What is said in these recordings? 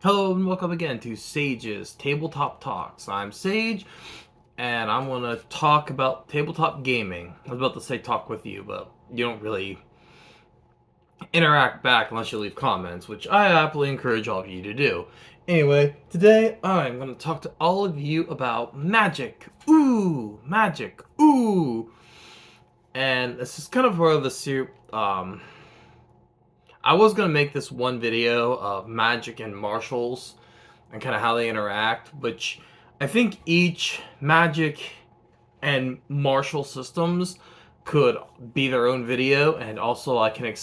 Hello and welcome again to Sage's Tabletop Talks. I'm Sage, and I want to talk about tabletop gaming. I was about to say talk with you, but you don't really interact back unless you leave comments, which I happily encourage all of you to do. Anyway, today I'm going to talk to all of you about magic. Ooh, magic. Ooh. And this is kind of where I was going to make this one video of magic and martials and kind of how they interact, which I think each magic and martial systems could be their own video, and also I can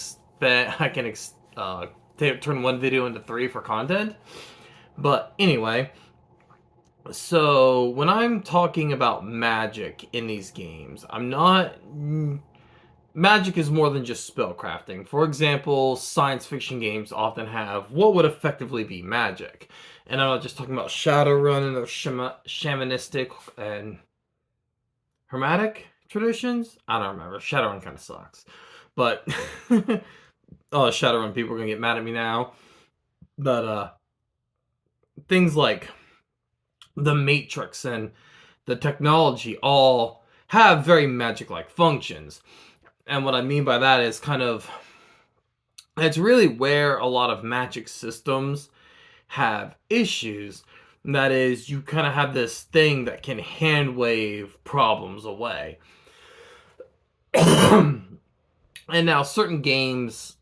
turn one video into three for content. But anyway, so when I'm talking about magic in these games, I'm not. Magic is more than just spellcrafting. For example, science fiction games often have what would effectively be magic. And I'm not just talking about Shadowrun and their shamanistic and hermetic traditions. I don't remember. Shadowrun kind of sucks. But, Shadowrun people are going to get mad at me now. But, things like the Matrix and the technology all have very magic-like functions. And what I mean by that is it's really where a lot of magic systems have issues. And that is, you kind of have this thing that can hand wave problems away. And now certain games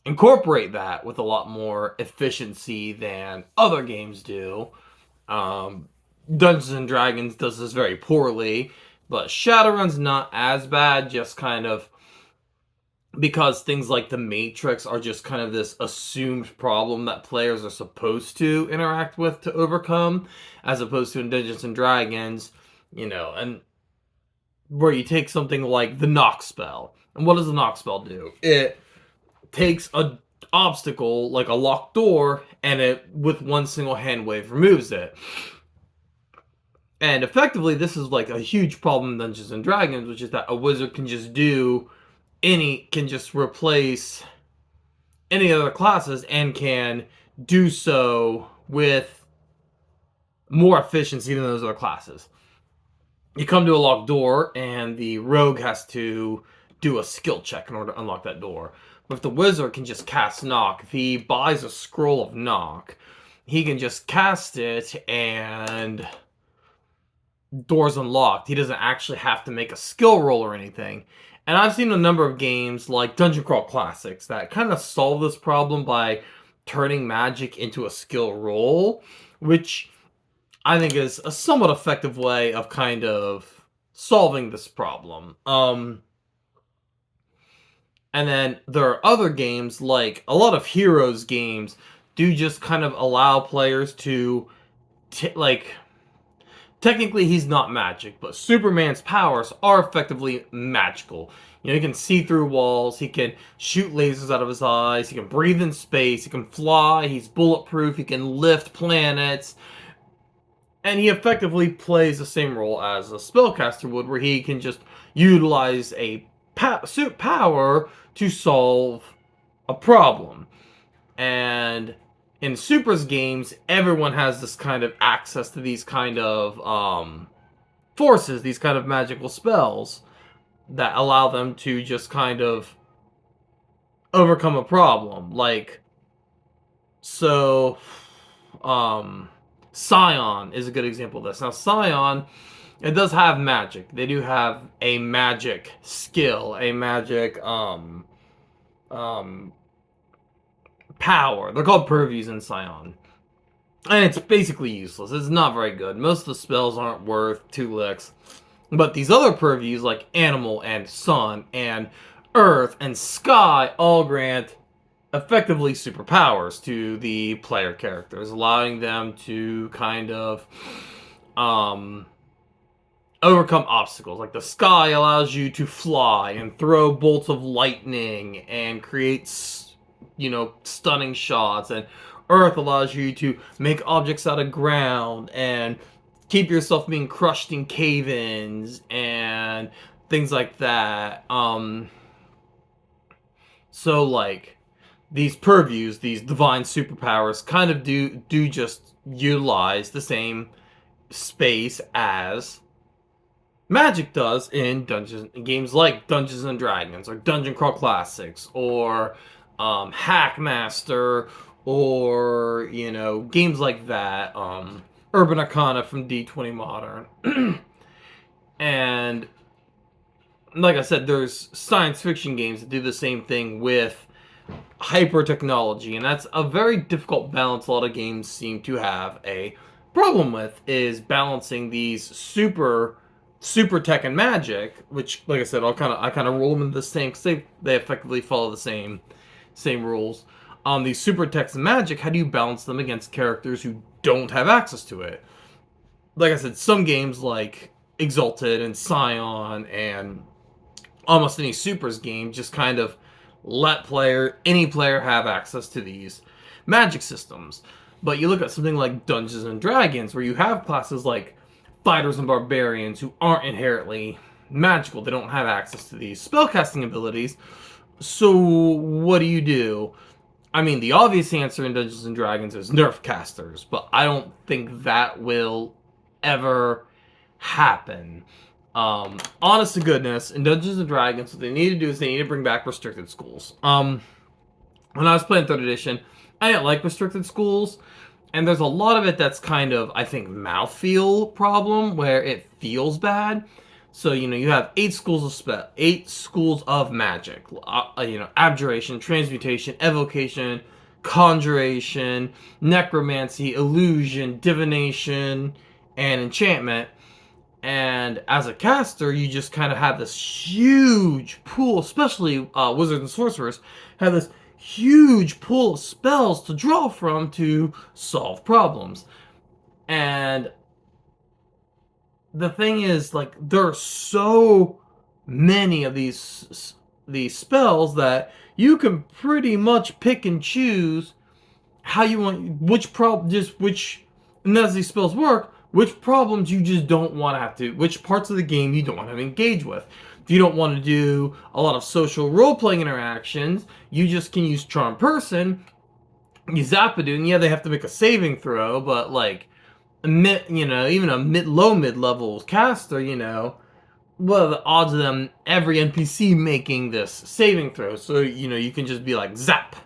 incorporate that with a lot more efficiency than other games do. Dungeons and Dragons does this very poorly, but Shadowrun's not as bad, just kind of because things like the Matrix are just kind of this assumed problem that players are supposed to interact with to overcome, as opposed to in Dungeons and Dragons, and where you take something like the knock spell. And what does the knock spell do? It takes a obstacle like a locked door and it with one single hand wave removes it. And effectively, this is like a huge problem in Dungeons and Dragons, which is that a wizard can just replace any other classes and can do so with more efficiency than those other classes. You come to a locked door, and the rogue has to do a skill check in order to unlock that door. But if the wizard can just cast knock, if he buys a scroll of knock, he can just cast it and door's unlocked. He doesn't actually have to make a skill roll or anything. And I've seen a number of games like Dungeon Crawl Classics that kind of solve this problem by turning magic into a skill roll, which I think is a somewhat effective way of kind of solving this problem. And then there are other games, like a lot of Heroes games do just kind of allow players to technically he's not magic, but Superman's powers are effectively magical. He can see through walls, he can shoot lasers out of his eyes, he can breathe in space, he can fly, he's bulletproof, he can lift planets. And he effectively plays the same role as a spellcaster would, where he can just utilize a suit power to solve a problem. And in Super's games, everyone has this kind of access to these kind of forces, these kind of magical spells that allow them to just kind of overcome a problem. Scion is a good example of this. Now, Scion, it does have magic. They do have a magic skill, a magic power. They're called purviews in Scion. And it's basically useless. It's not very good. Most of the spells aren't worth 2 licks. But these other purviews, like Animal and Sun and Earth and Sky, all grant effectively superpowers to the player characters, allowing them to kind of overcome obstacles. Like the Sky allows you to fly and throw bolts of lightning and create stunning shots, and Earth allows you to make objects out of ground and keep yourself being crushed in cave-ins and things like that. So these purviews, these divine superpowers, kind of do just utilize the same space as Magic does in games like Dungeons and Dragons or Dungeon Crawl Classics or Hackmaster or games like that. Urban Arcana from D20 Modern, and like I said, there's science fiction games that do the same thing with hyper technology, and that's a very difficult balance a lot of games seem to have a problem with, is balancing these super tech and magic, which, like I said, I kind of roll them into the same, because they effectively follow the same rules. These super techs and magic, how do you balance them against characters who don't have access to it? Like I said, some games like Exalted and Scion and almost any Supers game just kind of let any player have access to these magic systems. But you look at something like Dungeons and Dragons, where you have classes like fighters and barbarians who aren't inherently magical. They don't have access to these spellcasting abilities. So what do? I mean, the obvious answer in Dungeons and Dragons is nerf casters, but I don't think that will ever happen. Honest to goodness, in Dungeons and Dragons, what they need to do is they need to bring back restricted schools. When I was playing 3rd edition, I didn't like restricted schools, and there's a lot of it that's kind of, I think, mouthfeel problem, where it feels bad. So, you have 8 schools of magic. Abjuration, transmutation, evocation, conjuration, necromancy, illusion, divination, and enchantment. And as a caster, you just kind of have this huge pool, especially wizards and sorcerers, have this huge pool of spells to draw from to solve problems. And the thing is, like, there are so many of these spells that you can pretty much pick and choose how you want, and as these spells work, which problems you just don't want to have to, which parts of the game you don't want to engage with. If you don't want to do a lot of social role-playing interactions, you just can use Charm Person, use Zapadu, and yeah, they have to make a saving throw, but like, even a low mid-level caster, what are the odds of them, every NPC making this saving throw? So, you can just be like, zap.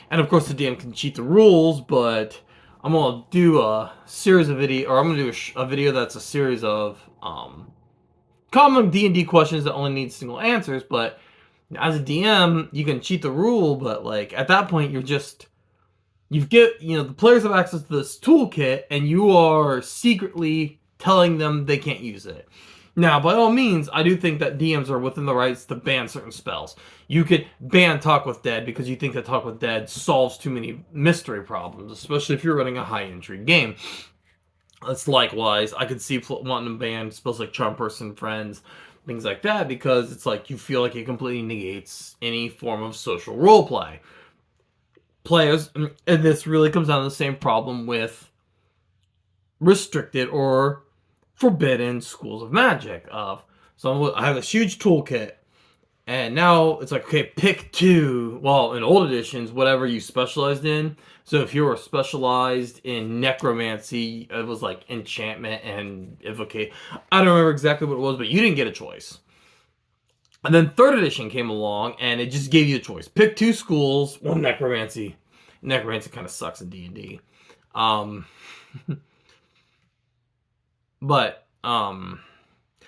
And of course the DM can cheat the rules, but I'm going to do a series of I'm going to do a video that's a series of common D&D questions that only need single answers, but as a DM, you can cheat the rule, but like, at that point, the players have access to this toolkit, and you are secretly telling them they can't use it. Now, by all means, I do think that DMs are within the rights to ban certain spells. You could ban Talk with Dead because you think that Talk with Dead solves too many mystery problems, especially if you're running a high-intrigue game. That's likewise, I could see wanting to ban spells like Charm Person, Friends, things like that, because it's like you feel like it completely negates any form of social roleplay. Players, and this really comes down to the same problem with restricted or forbidden schools of magic. So I have this huge toolkit, and now it's like, okay, pick 2. Well, in old editions, whatever you specialized in. So if you were specialized in necromancy, it was like enchantment and evocation. I don't remember exactly what it was, but you didn't get a choice. And then 3rd edition came along, and it just gave you a choice. Pick 2 schools, 1 necromancy. Necromancy kind of sucks in D&D. But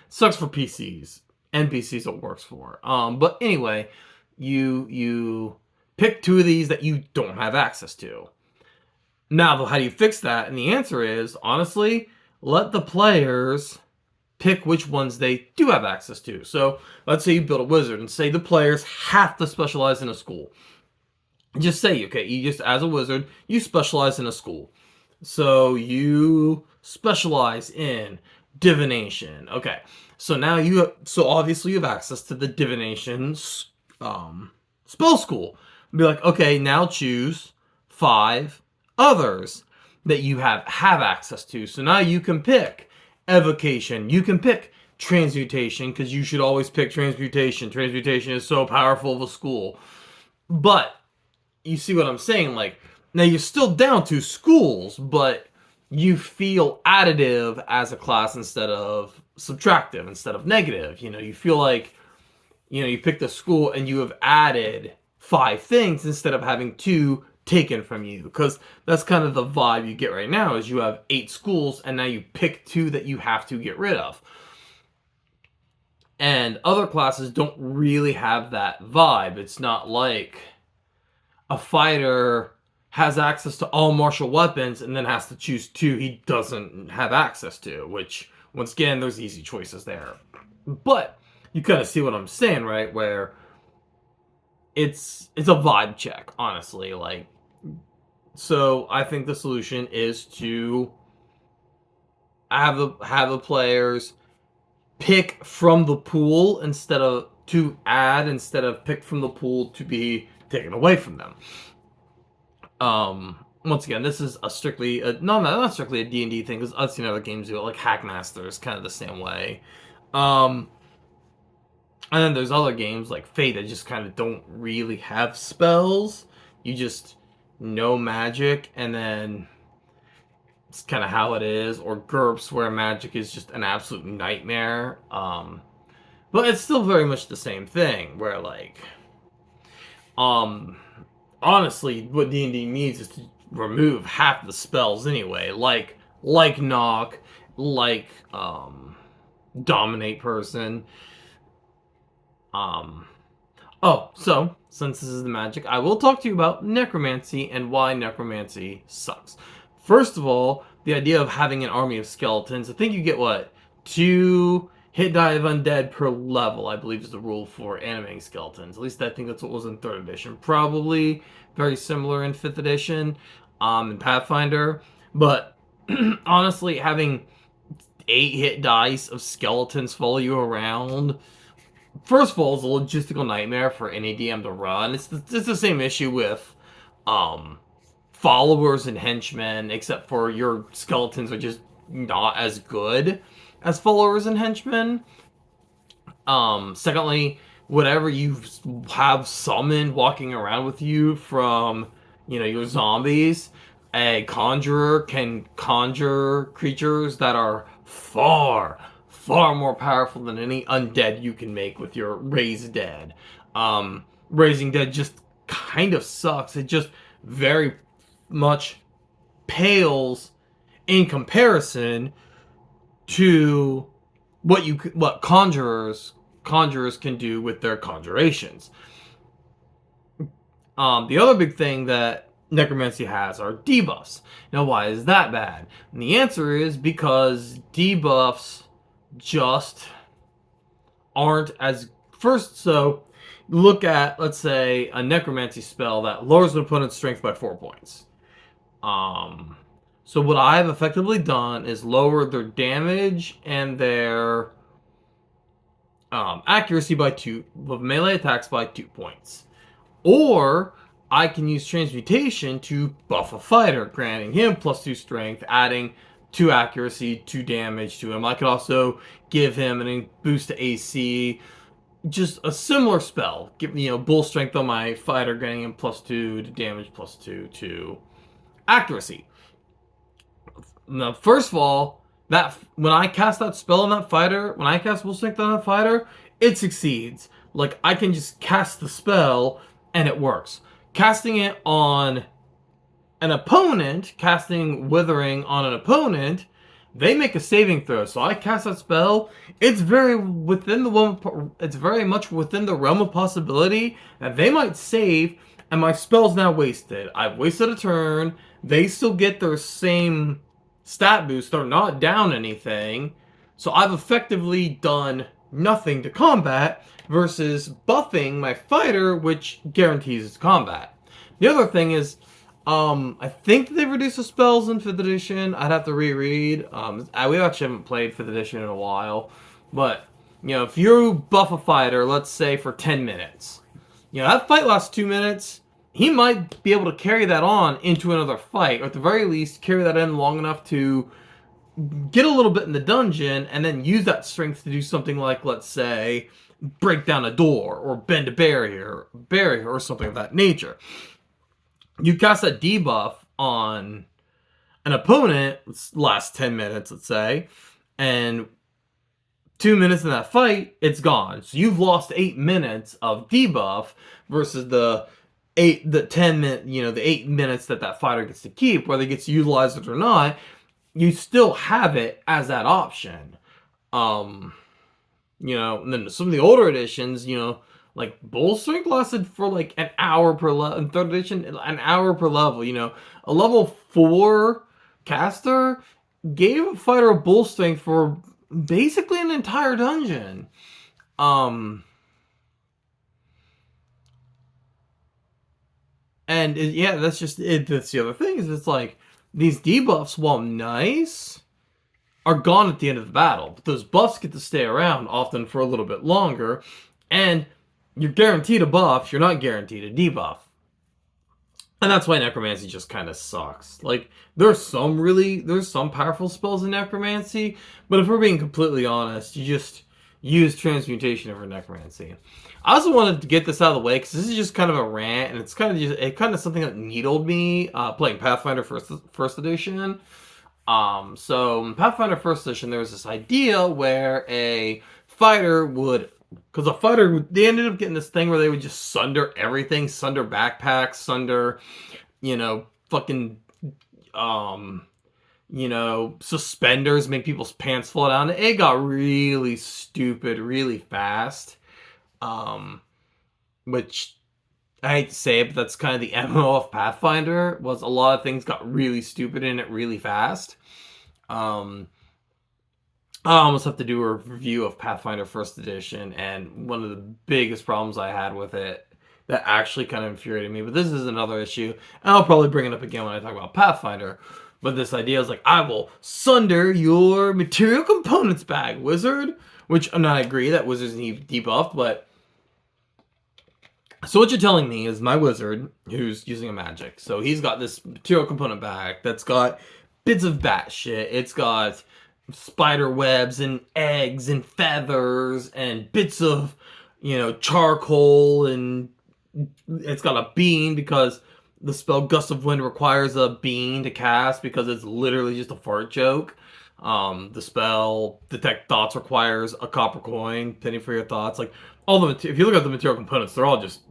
sucks for PCs. NPCs it works for. But anyway, you pick 2 of these that you don't have access to. Now, how do you fix that? And the answer is, honestly, let the players pick which ones they do have access to. So let's say you build a wizard, and say the players have to specialize in a school. Just say, okay, as a wizard, you specialize in a school. So you specialize in divination. Okay, so now obviously you have access to the divination spell school. Be like, okay, now choose 5 others that you have access to. So now you can pick evocation. You can pick transmutation, because you should always pick transmutation. Transmutation is so powerful of a school. But you see what I'm saying? Like, now you're still down to schools, but you feel additive as a class instead of subtractive, instead of negative. You feel like, you picked a school and you have added 5 things instead of having 2 taken from you. Because that's kind of the vibe you get right now, is you have 8 schools and now you pick 2 that you have to get rid of. And other classes don't really have that vibe. It's not like a fighter has access to all martial weapons and then has to choose 2 he doesn't have access to, which, once again, there's easy choices there. But you kind of see what I'm saying, right? Where it's a vibe check, honestly. Like, so I think the solution is to have the players pick from the pool instead of pick from the pool to be taken away from them. Once again, this is not strictly a D&D thing, because I've seen other games do it, like Hackmaster is kind of the same way. And then there's other games like Fate that just kind of don't really have spells. You just know magic, and then it's kind of how it is. Or GURPS, where magic is just an absolute nightmare. But it's still very much the same thing, where, like, honestly, what D&D needs is to remove half the spells anyway, like knock, like dominate person. So since this is the magic, I will talk to you about necromancy and why necromancy sucks. First of all, the idea of having an army of skeletons. I think you get 2 hit die of undead per level, I believe, is the rule for animating skeletons. At least I think that's what was in 3rd edition. Probably very similar in 5th edition, in Pathfinder. But honestly, having 8 hit dice of skeletons follow you around, first of all, is a logistical nightmare for any DM to run. It's the same issue with followers and henchmen, except for your skeletons are just not as good as followers and henchmen. Secondly, whatever you have summoned walking around with you from, your zombies, a conjurer can conjure creatures that are far, far more powerful than any undead you can make with your raise dead. Raising dead just kind of sucks. It just very much pales in comparison to what conjurers can do with their conjurations. The other big thing that necromancy has are debuffs. Now, why is that bad? And the answer is because debuffs just aren't as first. So look at, let's say, a necromancy spell that lowers an opponent's strength by 4 points. So what I've effectively done is lower their damage and their accuracy by 2, with melee attacks by 2 points. Or I can use transmutation to buff a fighter, granting him +2 strength, adding 2 accuracy, 2 damage to him. I could also give him a boost to AC, just a similar spell. Give bull strength on my fighter, granting him +2 to damage, +2 to accuracy. Now, first of all, that when I cast that spell on that fighter, when I cast bull strength on that fighter, it succeeds. Like, I can just cast the spell and it works. Casting it on an opponent, casting Withering on an opponent, they make a saving throw. So I cast that spell. It's very much within the realm of possibility that they might save, and my spell's now wasted. I've wasted a turn. They still get their same stat boost. They're not down anything. So I've effectively done nothing to combat versus buffing my fighter, which guarantees its combat. The other thing is, I think they reduced the spells in 5th edition. I'd have to reread. We actually haven't played 5th edition in a while. But, if you buff a fighter, let's say for 10 minutes, that fight lasts 2 minutes. He might be able to carry that on into another fight, or at the very least, carry that in long enough to get a little bit in the dungeon, and then use that strength to do something like, let's say, break down a door, or bend a barrier, or something of that nature. You cast that debuff on an opponent, lasts 10 minutes, let's say, and 2 minutes in that fight, it's gone. So you've lost 8 minutes of debuff versus the 10 minute, the 8 minutes that fighter gets to keep, whether he gets to utilize it or not. You still have it as that option. Um, and then some of the older editions, like Bull Strength lasted for like an hour per level. In third edition, an hour per level. A level 4 caster gave a fighter a Bull Strength for basically an entire dungeon. Yeah, that's just it. That's the other thing, is it's like these debuffs, while nice, are gone at the end of the battle. But those buffs get to stay around often for a little bit longer, and you're guaranteed a buff, you're not guaranteed a debuff. And that's why necromancy just kind of sucks. Like, there's some powerful spells in necromancy, but if we're being completely honest, you just use transmutation over necromancy. I also wanted to get this out of the way because this is just kind of a rant, and it's kind of something that needled me playing Pathfinder first edition. So in Pathfinder first edition, there was this idea where a fighter would, because a fighter, they ended up getting this thing where they would just sunder everything, sunder backpacks, sunder, fucking, suspenders, make people's pants fall down. It got really stupid really fast. Which I hate to say it, but that's kind of the MO of Pathfinder, was a lot of things got really stupid in it really fast. I almost have to do a review of Pathfinder First Edition, and one of the biggest problems I had with it that actually kind of infuriated me, but this is another issue, and I'll probably bring it up again when I talk about Pathfinder, but this idea is like, I will sunder your material components bag, wizard, which I agree that wizards need debuffed, but so what you're telling me is my wizard, who's using a magic, so he's got this material component bag that's got bits of bat shit, it's got spider webs and eggs and feathers and bits of, charcoal, and it's got a bean because the spell Gust of Wind requires a bean to cast because it's literally just a fart joke. The spell Detect Thoughts requires a copper coin, penny for your thoughts. Like, if you look at the material components, they're all just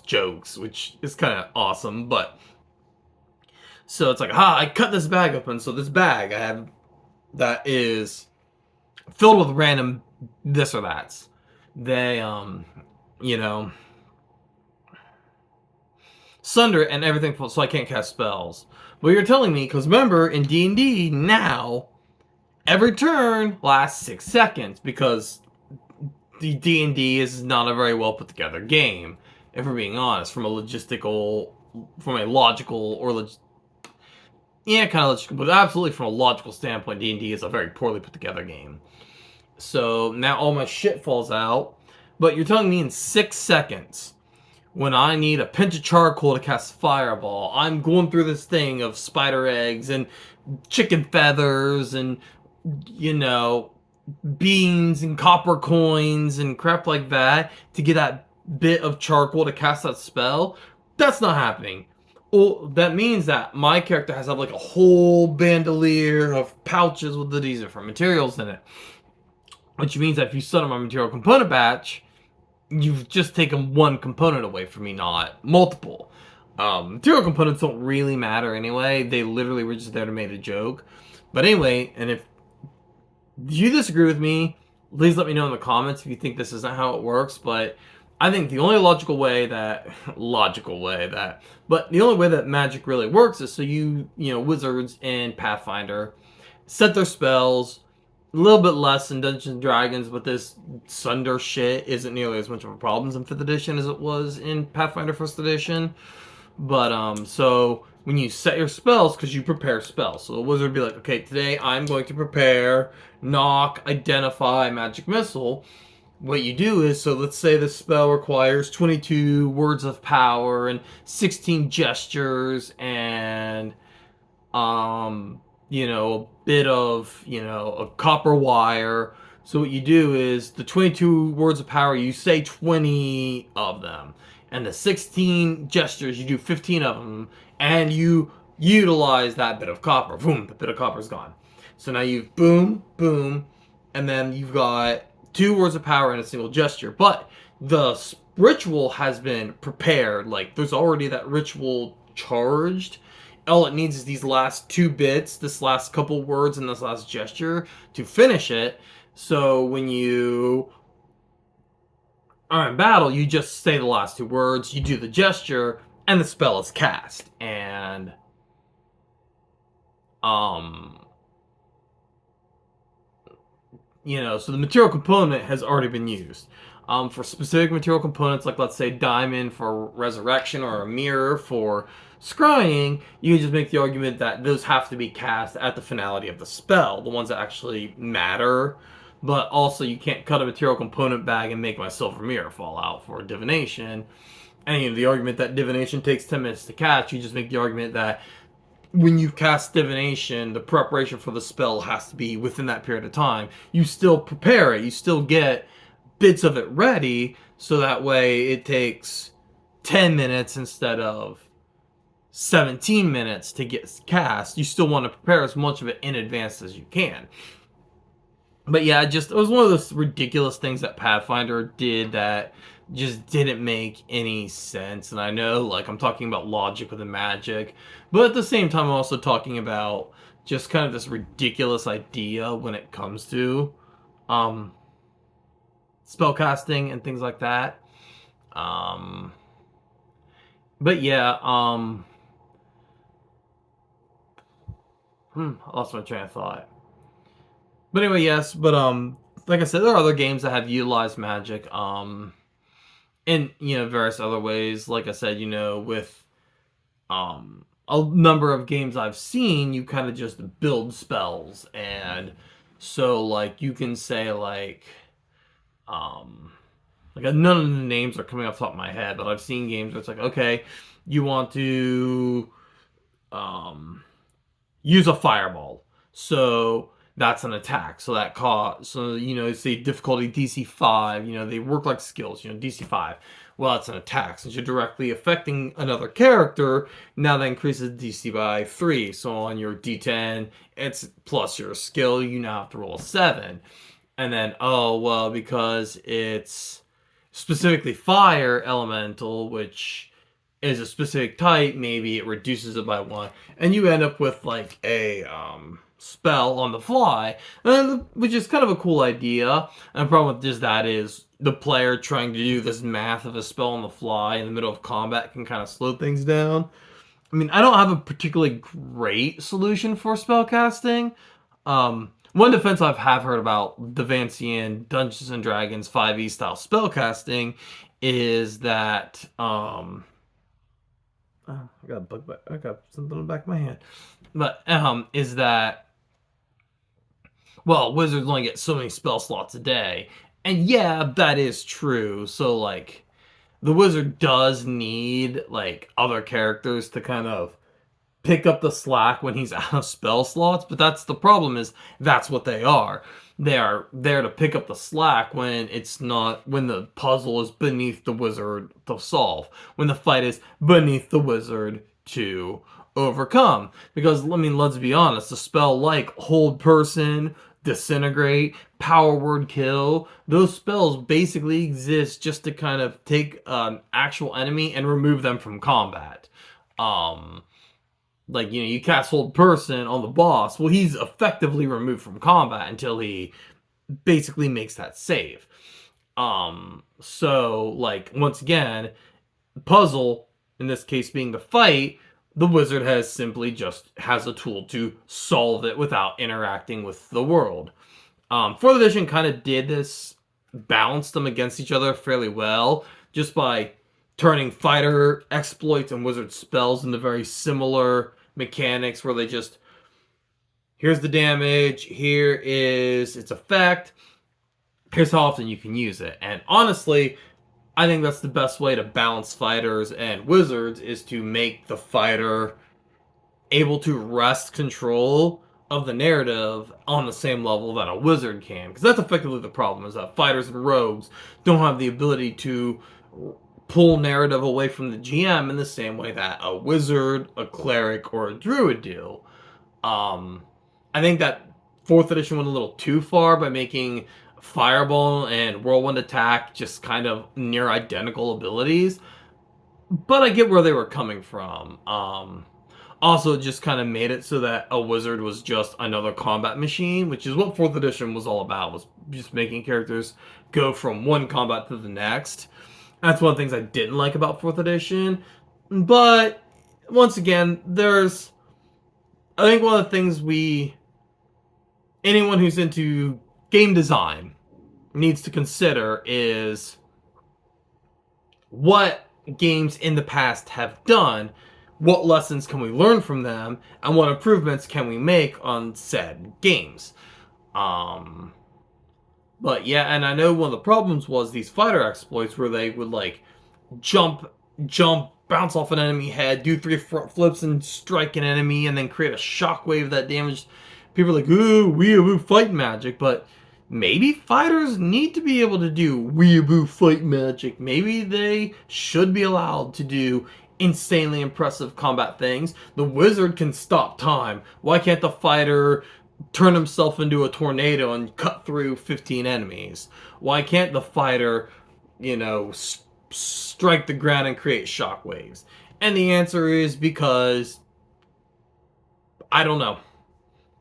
jokes, which is kind of awesome. But so it's like, I cut this bag open. So this bag I have that is filled with random this or that's. They, sunder it and everything, so I can't cast spells. But you're telling me, because remember, in D&D now, every turn lasts 6 seconds, because the D&D is not a very well put together game, if we're being honest, from a logical, but absolutely from a logical standpoint, D&D is a very poorly put together game. So now all my shit falls out, but you're telling me in 6 seconds, when I need a pinch of charcoal to cast Fireball, I'm going through this thing of spider eggs and chicken feathers and, beans and copper coins and crap like that to get that bit of charcoal to cast that spell. That's not happening. Well, that means that my character has to have like a whole bandolier of pouches with these different materials in it. Which means that if you sunder my material component batch, you've just taken one component away from me, not multiple. Material components don't really matter anyway. They literally were just there to make a joke. But anyway, and if you disagree with me, please let me know in the comments if you think this isn't how it works. But I think the only the only way that magic really works is so wizards in Pathfinder set their spells a little bit less in Dungeons and Dragons, but this sunder shit isn't nearly as much of a problem in 5th edition as it was in Pathfinder 1st edition. But, so when you set your spells, because you prepare spells, so the wizard would be like, okay, today I'm going to prepare Knock, Identify, Magic Missile. What you do is, so let's say the spell requires 22 words of power and 16 gestures and, a bit of, a copper wire. So what you do is the 22 words of power, you say 20 of them. And the 16 gestures, you do 15 of them, and you utilize that bit of copper. Boom, the bit of copper's gone. So now you've boom, boom, and then you've got 2 words of power in a single gesture. But the ritual has been prepared. Like, there's already that ritual charged. All it needs is these last 2 bits, this last couple words, and this last gesture to finish it. So when you are in battle, you just say the last 2 words, you do the gesture, and the spell is cast. And so the material component has already been used. For specific material components, like let's say diamond for resurrection or a mirror for scrying, you can just make the argument that those have to be cast at the finality of the spell, the ones that actually matter. But also, you can't cut a material component bag and make my silver mirror fall out for divination. And the argument that divination takes 10 minutes to catch, you just make the argument that when you cast divination, the preparation for the spell has to be within that period of time. You still prepare it. You still get bits of it ready, so that way it takes 10 minutes instead of 17 minutes to get cast. You still want to prepare as much of it in advance as you can. But yeah, it was one of those ridiculous things that Pathfinder did that just didn't make any sense. And I know, like, I'm talking about logic within magic, but at the same time, I'm also talking about just kind of this ridiculous idea when it comes to spellcasting and things like that. But yeah, I lost my train of thought. But anyway, yes, but like I said, there are other games that have utilized magic in various other ways. Like I said, with a number of games I've seen, you kind of just build spells, and so like you can say like none of the names are coming off the top of my head, but I've seen games where it's like, okay, you want to use a fireball, so that's an attack. So say difficulty DC 5, they work like skills, DC 5. Well, it's an attack. Since you're directly affecting another character, now that increases DC by 3. So on your D10, it's plus your skill, you now have to roll a 7. And then, because it's specifically fire elemental, which is a specific type, maybe it reduces it by 1. And you end up with like a spell on the fly, which is kind of a cool idea. And the problem with just that is the player trying to do this math of a spell on the fly in the middle of combat can kind of slow things down. I mean, I don't have a particularly great solution for spellcasting. One defense I've heard about the Vancian Dungeons and Dragons 5e style spellcasting is that I got something on the back of my hand. But is that, well, wizards only get so many spell slots a day. And yeah, that is true. So like the wizard does need like other characters to kind of pick up the slack when he's out of spell slots, but that's the problem, is that's what they are. They are there to pick up the slack when the puzzle is beneath the wizard to solve, when the fight is beneath the wizard to overcome. Because, I mean, let's be honest, a spell like Hold Person, Disintegrate, Power Word Kill, those spells basically exist just to kind of take an actual enemy and remove them from combat. Like, you cast Hold Person on the boss, well, he's effectively removed from combat until he basically makes that save. So, like, once again, the puzzle, in this case being the fight, the wizard simply just has a tool to solve it without interacting with the world. 4th edition kind of did this, balanced them against each other fairly well, just by turning fighter exploits and wizard spells into very similar mechanics, where they just, here's the damage, here is its effect, here's how often you can use it. And honestly, I think that's the best way to balance fighters and wizards, is to make the fighter able to wrest control of the narrative on the same level that a wizard can. Because that's effectively the problem, is that fighters and rogues don't have the ability to pull narrative away from the GM in the same way that a wizard, a cleric, or a druid do. I think that 4th edition went a little too far by making Fireball and Whirlwind Attack just kind of near identical abilities, but I get where they were coming from. Also, it just kind of made it so that a wizard was just another combat machine, which is what 4th edition was all about, was just making characters go from one combat to the next. That's one of the things I didn't like about 4th edition. But, once again, I think one of the things anyone who's into game design needs to consider is what games in the past have done, what lessons can we learn from them, and what improvements can we make on said games. But yeah, and I know one of the problems was these fighter exploits where they would like jump, bounce off an enemy head, do 3 front flips and strike an enemy, and then create a shockwave that damaged. People are like, ooh, weeaboo fight magic, but maybe fighters need to be able to do weeaboo fight magic. Maybe they should be allowed to do insanely impressive combat things. The wizard can stop time. Why can't the fighter turn himself into a tornado and cut through 15 enemies? Why can't the fighter, strike the ground and create shockwaves? And the answer is because, I don't know.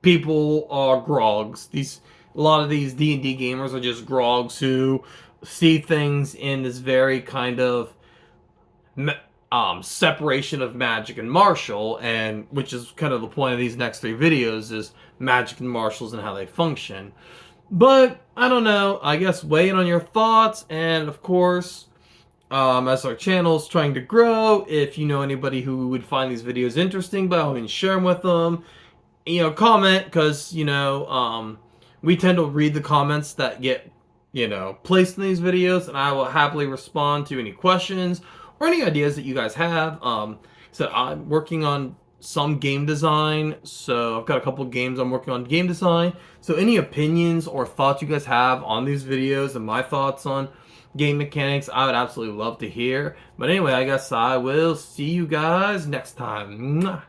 People are grogs. A lot of these D&D gamers are just grogs who see things in this very kind of separation of magic and martial, and which is kind of the point of these next 3 videos, is magic and martials and how they function. But I don't know. I guess weigh in on your thoughts, and of course, as our channel is trying to grow, if you know anybody who would find these videos interesting, by all means share them with them. Comment, because we tend to read the comments that get placed in these videos, and I will happily respond to any questions or any ideas that you guys have. So I'm working on some game design, so I've got a couple of games I'm working on game design. So any opinions or thoughts you guys have on these videos and my thoughts on game mechanics, I would absolutely love to hear. But anyway, I guess I will see you guys next time. Mwah.